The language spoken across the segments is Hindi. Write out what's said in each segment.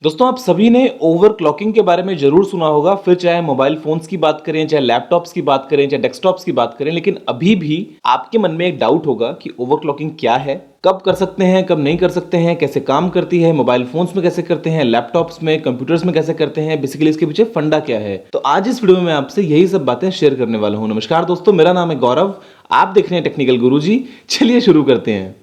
दोस्तों आप सभी ने ओवरक्लॉकिंग के बारे में ज़रूर सुना होगा, फिर चाहे मोबाइल फ़ोन्स की बात करें, चाहे लैपटॉप्स की बात करें, चाहे डेस्कटॉप्स की बात करें, लेकिन अभी भी आपके मन में एक डाउट होगा कि ओवरक्लॉकिंग क्या है, कब कर सकते हैं, कब नहीं कर सकते हैं, कैसे काम करती है, मोबाइल फ़ोन्स में कैसे करते हैं, लैपटॉप्स में, कंप्यूटर्स में कैसे करते हैं, बेसिकली इसके पीछे फंडा क्या है। तो आज इस वीडियो में मैं आपसे यही सब बातें शेयर करने वाला हूँ। नमस्कार दोस्तों, मेरा नाम है गौरव, आप देख रहे हैं टेक्निकल गुरुजी। चलिए शुरू करते हैं।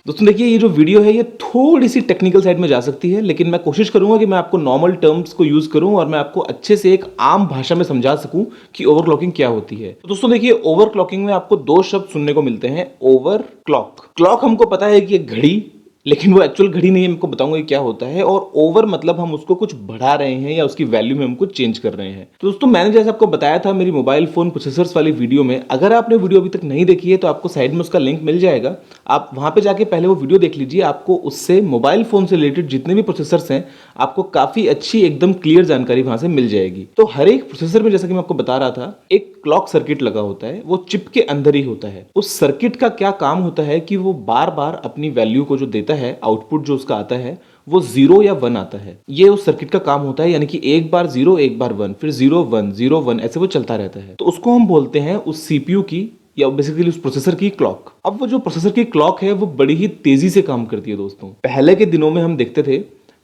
दोस्तों देखिए, ये जो वीडियो है ये थोड़ी सी टेक्निकल साइड में जा सकती है, लेकिन मैं कोशिश करूंगा कि मैं आपको नॉर्मल टर्म्स को यूज करूं और मैं आपको अच्छे से एक आम भाषा में समझा सकूं कि ओवरक्लॉकिंग क्या होती है। तो दोस्तों देखिए, ओवरक्लॉकिंग में आपको दो शब्द सुनने को मिलते हैं। ओवर क्लॉक हमको पता है कि एक घड़ी, लेकिन वो एक्चुअल घड़ी नहीं है, मैं आपको बताऊंगा कि क्या होता है। और ओवर मतलब हम उसको कुछ बढ़ा रहे हैं या उसकी वैल्यू में हम कुछ चेंज कर रहे हैं। तो दोस्तों मैंने जैसे आपको बताया था मेरी मोबाइल फोन प्रोसेसर्स वाली वीडियो में, अगर आपने वीडियो अभी तक नहीं देखी है तो आपको साइड में उसका लिंक मिल जाएगा, आप वहां पे जाके पहले वो वीडियो देख लीजिए। आपको उससे मोबाइल फोन से रिलेटेड जितने भी प्रोसेसर्स हैं, आपको काफी अच्छी एकदम क्लियर जानकारी वहां से मिल जाएगी। तो हर एक प्रोसेसर में, जैसा कि मैं आपको बता रहा था, एक क्लॉक सर्किट लगा होता है, वो चिप के अंदर ही होता है। उस सर्किट का क्या काम होता है कि वो बार बार अपनी वैल्यू को जो देता है, आउटपुट जो उसका आता है वो 0 या 1 आता है। ये उस सर्किट का काम होता है, यानी कि एक बार 0 एक बार 1, फिर 0 1 0 1, ऐसे वो चलता रहता है। तो उसको हम बोलते हैं उस सीपीयू की या बेसिकली उस प्रोसेसर की क्लॉक। अब वो जो प्रोसेसर की क्लॉक है वो बड़ी ही तेजी से काम करती है। दोस्तों पहले के दिनों में हम देखते थे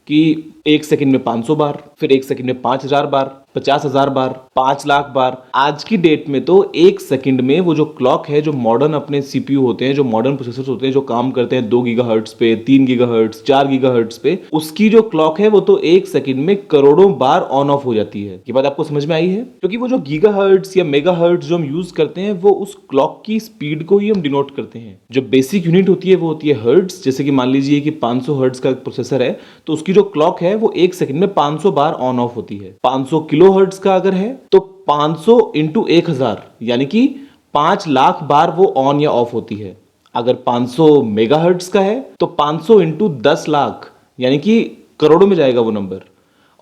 कि एक सेकंड में 500 बार, फिर एक सेकंड में 5000 बार, 50,000 बार, 5 लाख बार। आज की डेट में तो एक सेकंड में वो जो क्लॉक है, जो मॉडर्न अपने सीपीयू होते हैं, जो मॉडर्न प्रोसेसर होते हैं, जो काम करते हैं 2 गीगाहर्ट्ज पे, 3 गीगाहर्ट्ज, 4 गीगाहर्ट्ज पे, उसकी जो क्लॉक है वो तो एक सेकंड में करोड़ों बार ऑन ऑफ हो जाती है। ये बात आपको समझ में आई है? क्योंकि वो जो गीगाहर्ट्ज या मेगाहर्ट्ज जो हम यूज करते हैं, वो उस क्लॉक की स्पीड को ही हम डिनोट करते हैं। जो बेसिक यूनिट होती है वो होती है हर्ट्ज। जैसे कि मान लीजिए कि 500 हर्ट्ज का प्रोसेसर है, तो उसकी जो क्लॉक है वो एक सेकंड में 500 बार ऑन ऑफ होती है। 500 किलो हर्ट्ज का अगर है तो 500 इंटू 1000, यानी कि 5 लाख बार वो ऑन या ऑफ होती है। अगर 500 मेगाहर्ट्ज का है तो 500 इंटू 10 लाख, यानी कि करोड़ों में जाएगा वो नंबर।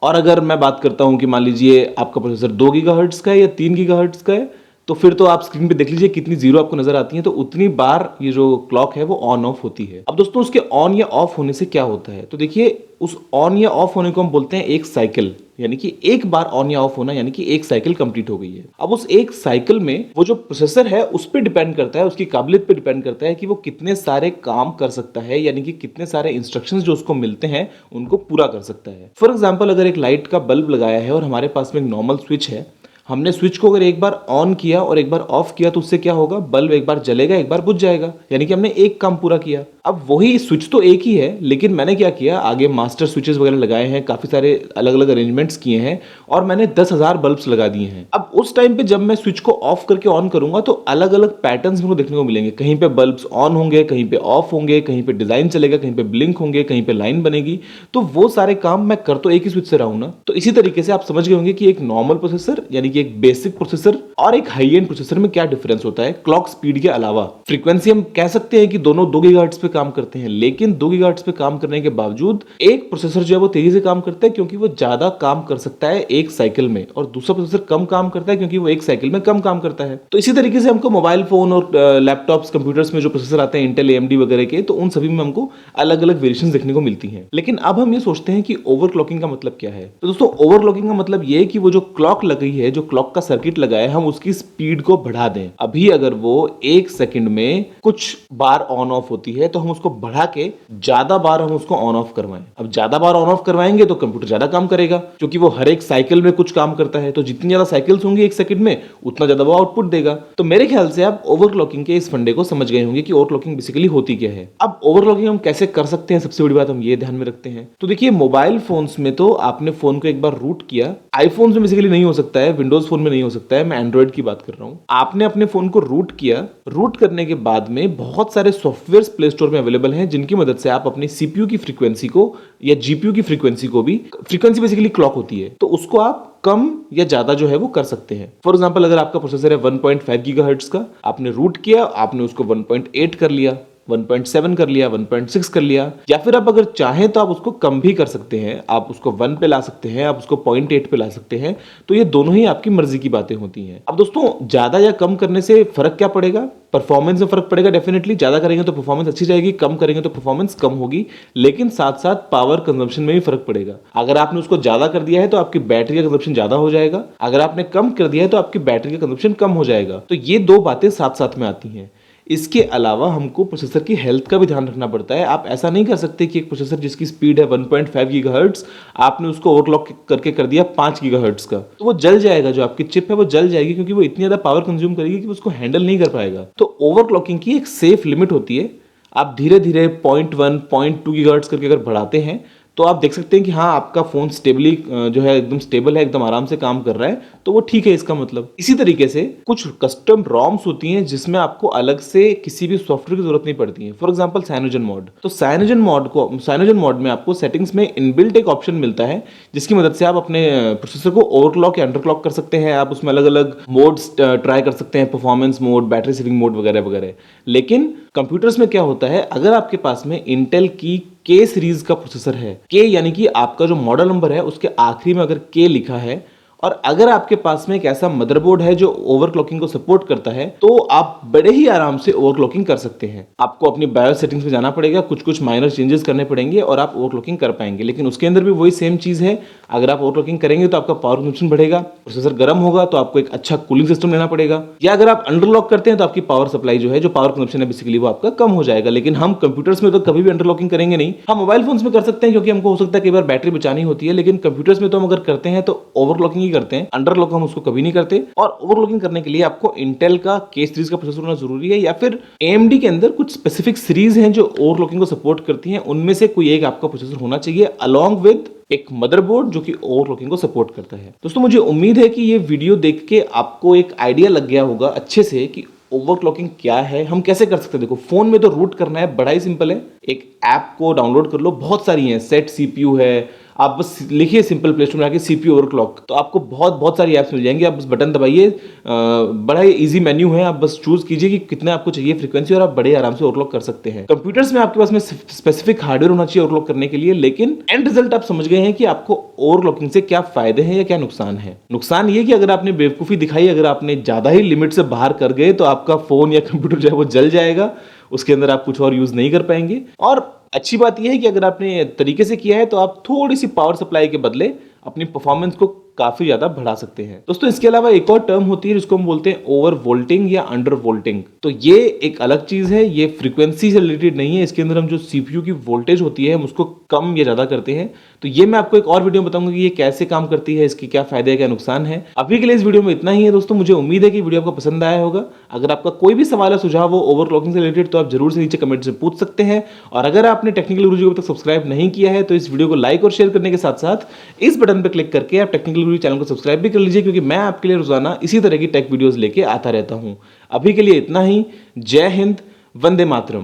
और अगर मैं बात करता हूं कि मान लीजिए आपका प्रोसेसर 2 गीगाहर्ट्ज का है या 3 गीगाहर्ट्ज का है, तो फिर तो आप स्क्रीन पे देख लीजिए कितनी जीरो आपको नजर आती है। तो उतनी बार ये जो क्लॉक है वो ऑन ऑफ होती है। अब दोस्तों उसके ऑन या ऑफ होने से क्या होता है, तो देखिए उस ऑन या ऑफ होने को हम बोलते हैं एक साइकिल, यानी कि एक बार ऑन या ऑफ होना, यानी कि एक साइकिल कंप्लीट हो गई है। अब उस एक साइकिल में वो जो प्रोसेसर है उस पर डिपेंड करता है, उसकी काबिलियत पे डिपेंड करता है कि वो कितने सारे काम कर सकता है, यानी कि कितने सारे इंस्ट्रक्शंस जो उसको मिलते हैं उनको पूरा कर सकता है। फॉर एग्जाम्पल, अगर एक लाइट का बल्ब लगाया है और हमारे पास में एक नॉर्मल स्विच है, हमने स्विच को अगर एक बार ऑन किया और एक बार ऑफ किया तो उससे क्या होगा, बल्ब एक बार जलेगा एक बार बुझ जाएगा, यानी कि हमने एक काम पूरा किया। अब वही स्विच तो एक ही है, लेकिन मैंने क्या किया, आगे मास्टर स्विचेस वगैरह लगाए हैं, काफी सारे अलग अलग अरेंजमेंट्स किए हैं और मैंने 10,000 बल्ब्स लगा दिए हैं। अब उस टाइम पे जब मैं स्विच को ऑफ करके ऑन करूंगा तो अलग अलग पैटर्न्स मेरे को देखने को मिलेंगे। कहीं पे बल्ब्स ऑन होंगे, कहीं पे ऑफ होंगे, कहीं पे डिजाइन चलेगा, कहीं पे ब्लिंक होंगे, कहीं पे लाइन बनेगी। तो वो सारे काम मैं कर तो एक ही स्विच से रहा हूं ना। तो इसी तरीके से आप समझ गए होंगे कि एक नॉर्मल प्रोसेसर यानी कि एक बेसिक प्रोसेसर और एक हाई एंड प्रोसेसर में क्या डिफरेंस होता है क्लॉक स्पीड के अलावा। फ्रीक्वेंसी हम कह सकते हैं कि दोनों 2 गीगाहर्ट्ज पे काम करते हैं, लेकिन 2 गीगाहर्ट्ज पे काम करने के बावजूद एक प्रोसेसर जो है वो तेजी से काम करता है क्योंकि वो ज्यादा काम कर सकता है एक साइकिल में, और दूसरा प्रोसेसर कम काम करता है क्योंकि वो एक साइकिल में कम काम करता है। तो इसी तरीके से हमको मोबाइल फोन और लैपटॉप्स कंप्यूटर्स में जो प्रोसेसर आते हैं इंटेल एएमडी वगैरह के, तो उन सभी में हमको अलग अलग वेरिएशन देखने को मिलती हैं। लेकिन अब हम ये सोचते हैं कि ओवरक्लॉकिंग का मतलब क्या है। तो दोस्तों ओवरक्लॉकिंग का मतलब ये है कि वो जो क्लॉक लगी है, जो क्लॉक का सर्किट लगा है, हम उसकी स्पीड को बढ़ा दें। अभी अगर वो एक सेकंड में कुछ बार ऑन ऑफ होती है तो हम उसको बढ़ा के ज्यादा बार हम उसको ऑन ऑफ करवाएं। अब ज्यादा बार ऑन ऑफ करवाएंगे तो कंप्यूटर ज्यादा काम करेगा, क्योंकि वो हर एक साइकिल में कुछ काम करता है। तो जितनी ज्यादा साइकिल्स होंगी एक सेकंड में, उतना ज्यादा वो आउटपुट देगा। तो मेरे ख्याल से आप ओवरक्लॉकिंग के इस फंडे को समझ गए होंगे कि ओवरक्लॉकिंग बेसिकली होती क्या है। अब ओवरक्लॉकिंग हम कैसे कर सकते हैं, सबसे बड़ी बात हम ये ध्यान में रखते हैं। तो देखिए, मोबाइल फोन्स में तो आपने फोन को एक बार रूट किया, आईफोन में बेसिकली नहीं हो सकता है, विंडोज फोन में नहीं हो सकता है, मैं एंड्रॉइड की बात कर रहा हूं। आपने अपने फोन को रूट किया, रूट करने के बाद में बहुत सारे सॉफ्टवेयर प्ले स्टोर में अवेलेबल हैं जिनकी मदद से आप अपनी सीपीयू की फ्रीक्वेंसी को या जीपीयू की फ्रीक्वेंसी को भी, फ्रीक्वेंसी बेसिकली क्लॉक होती है, तो उसको आप कम या ज्यादा जो है वो कर सकते हैं। फॉर एग्जांपल, अगर आपका प्रोसेसर है 1.5 गीगाहर्ट्ज का, आपने रूट किया, आपने उसको 1.8 कर लिया, 1.7 कर लिया, 1.6 कर लिया, या फिर आप अगर चाहें तो आप उसको कम भी कर सकते हैं। आप उसको 1 पे ला सकते हैं, आप उसको 0.8 पे ला सकते हैं। तो ये दोनों ही आपकी मर्जी की बातें होती हैं। अब दोस्तों, ज्यादा या कम करने से फर्क क्या पड़ेगा? परफॉर्मेंस में फर्क पड़ेगा डेफिनेटली। ज्यादा करेंगे तो परफॉर्मेंस अच्छी जाएगी, कम करेंगे तो परफॉर्मेंस कम होगी, लेकिन साथ साथ पावर कंजम्पशन में भी फर्क पड़ेगा। अगर आपने उसको ज्यादा कर दिया है तो आपकी बैटरी का कंजम्पशन ज्यादा हो जाएगा, अगर आपने कम कर दिया है तो आपकी बैटरी का कंजम्पशन कम हो जाएगा। तो ये दो बातें साथ साथ में आती हैं। इसके अलावा हमको प्रोसेसर की हेल्थ का भी ध्यान रखना पड़ता है। आप ऐसा नहीं कर सकते कि एक प्रोसेसर जिसकी स्पीड है 1.5 गीगाहर्ट्ज, आपने उसको ओवरक्लॉक करके कर दिया 5 गीगाहर्ट्ज का, तो वो जल जाएगा। जो आपकी चिप है वो जल जाएगी, क्योंकि वो इतनी ज्यादा पावर कंज्यूम करेगी कि उसको हैंडल नहीं कर पाएगा। तो ओवरक्लॉकिंग की एक सेफ लिमिट होती है। आप धीरे धीरे 0.1 0.2 गीगाहर्ट्ज करके अगर बढ़ाते हैं तो आप देख सकते हैं कि हाँ, आपका फोन स्टेबली जो है एकदम स्टेबल है, एकदम आराम से काम कर रहा है, तो वो ठीक है इसका मतलब। इसी तरीके से कुछ कस्टम रॉम्स होती हैं जिसमें आपको अलग से किसी भी सॉफ्टवेयर की जरूरत नहीं पड़ती है। For example Cyanogen mod. तो साइनोजन मॉड में आपको सेटिंग्स में इनबिल्ट एक ऑप्शन मिलता है जिसकी मदद से आप अपने प्रोसेसर को ओवरक्लॉक या अंडरक्लॉक कर सकते हैं। आप उसमें अलग अलग मोड्स ट्राई कर सकते हैं, performance mode, battery saving mode वगैरह वगैरह। लेकिन कंप्यूटर्स में क्या होता है, अगर आपके पास में इंटेल की के सीरीज का प्रोसेसर है, के यानी कि आपका जो मॉडल नंबर है उसके आखिरी में अगर के लिखा है, और अगर आपके पास में एक ऐसा मदरबोर्ड है जो ओवरक्लॉकिंग को सपोर्ट करता है, तो आप बड़े ही आराम से ओवरक्लॉकिंग कर सकते हैं। आपको अपनी बायोस सेटिंग्स में जाना पड़ेगा, कुछ कुछ माइनर चेंजेस करने पड़ेंगे और आप ओवरक्लॉकिंग कर पाएंगे। लेकिन उसके अंदर भी वही सेम चीज है, अगर आप ओवरक्लॉकिंग करेंगे तो आपका पावर कंजम्पशन बढ़ेगा, प्रोसेसर गर्म होगा तो आपको एक अच्छा कूलिंग सिस्टम लेना पड़ेगा, या अगर आप अंडरलॉक करते हैं तो आपकी पावर सप्लाई जो है, जो पावर कंजम्पशन है बेसिकली, वो आपका कम हो जाएगा। लेकिन हम कंप्यूटर्स में तो कभी भी अंडरलॉकिंग करेंगे नहीं। हम मोबाइल फोन्स में कर सकते हैं क्योंकि हमको हो सकता है कई बार बैटरी बचानी होती है, लेकिन कंप्यूटर्स में तो हम अगर करते हैं तो ओवरक्लॉकिंग ही करते हैं, अंडरलॉक हम उसको कभी नहीं करते। और ओवरक्लॉकिंग करने के लिए आपको इंटेल का के सीरीज का प्रोसेसर होना जरूरी है, या फिर AMD के अंदर कुछ स्पेसिफिक सीरीज हैं जो ओवरक्लॉकिंग को सपोर्ट करती हैं, उनमें से कोई एक आपका प्रोसेसर होना चाहिए अलोंग विद एक मदरबोर्ड जो कि ओवरक्लॉकिंग को सपोर्ट करता है। दोस्तों, मुझे उम्मीद है कि ये वीडियो देख के आपको एक आइडिया लग गया होगा अच्छे से कि ओवरक्लॉकिंग क्या है, हम कैसे कर सकते हैं। देखो, फोन में तो रूट करना है, बड़ा ही सिंपल है। एक ऐप को डाउनलोड कर लो, बहुत सारी हैं, सेट CPU है, आप बस लिखिए सिंपल प्ले स्टोर में आके CPU ओवरक्लॉक, तो आपको बहुत बहुत सारी ऐप्स मिल जाएंगी। आप बस बटन दबाइए, बड़ा ही इजी मेन्यू है, आप बस चूज कीजिए कि कितना आपको चाहिए फ्रीक्वेंसी और आप बड़े आराम से ओवरक्लॉक कर सकते हैं। कंप्यूटर्स में आपके पास में स्पेसिफिक हार्डवेयर होना चाहिए ओवरक्लॉक करने के लिए, लेकिन एंड रिजल्ट आप समझ गए हैं कि आपको ओवरक्लॉकिंग से क्या फायदे हैं या क्या नुकसान है। नुकसान ये कि अगर आपने बेवकूफी दिखाई, अगर आपने ज्यादा ही लिमिट से बाहर कर गए, तो आपका फोन या कंप्यूटर जो है वो जल जाएगा, उसके अंदर आप कुछ और यूज नहीं कर पाएंगे। और अच्छी बात यह है कि अगर आपने तरीके से किया है तो आप थोड़ी सी पावर सप्लाई के बदले अपनी परफॉर्मेंस को काफी ज्यादा बढ़ा सकते हैं। दोस्तों, इसके अलावा एक और टर्म होती है जिसको हम बोलते हैं ओवर वोल्टिंग या अंडर वोल्टिंग। तो ये एक अलग चीज है, ये फ्रीक्वेंसी से रिलेटेड नहीं है। इसके अंदर हम जो CPU की वोल्टेज होती है हम उसको कम या ज्यादा करते हैं। तो ये मैं आपको एक और वीडियो में बताऊंगा कि ये कैसे काम करती है, इसके क्या फायदे क्या नुकसान है। अभी के लिए इस वीडियो में इतना ही है दोस्तों। मुझे उम्मीद है कि वीडियो आपको पसंद आया होगा। अगर आपका कोई भी सवाल या सुझाव हो ओवरक्लॉकिंग से रिलेटेड तो आप जरूर से नीचे कमेंट से पूछ सकते हैं। और अगर आपने टेक्निकल गुरुजी को अभी तक सब्सक्राइब नहीं किया है तो इस वीडियो को लाइक और शेयर करने के साथ साथ इस बटन पर क्लिक करके आप टेक्निकल गुरुजी चैनल को सब्सक्राइब भी कर लीजिए, क्योंकि मैं आपके लिए रोजाना इसी तरह की टेक वीडियोस लेके आता रहता हूं। अभी के लिए इतना ही। जय हिंद, वंदे मातरम।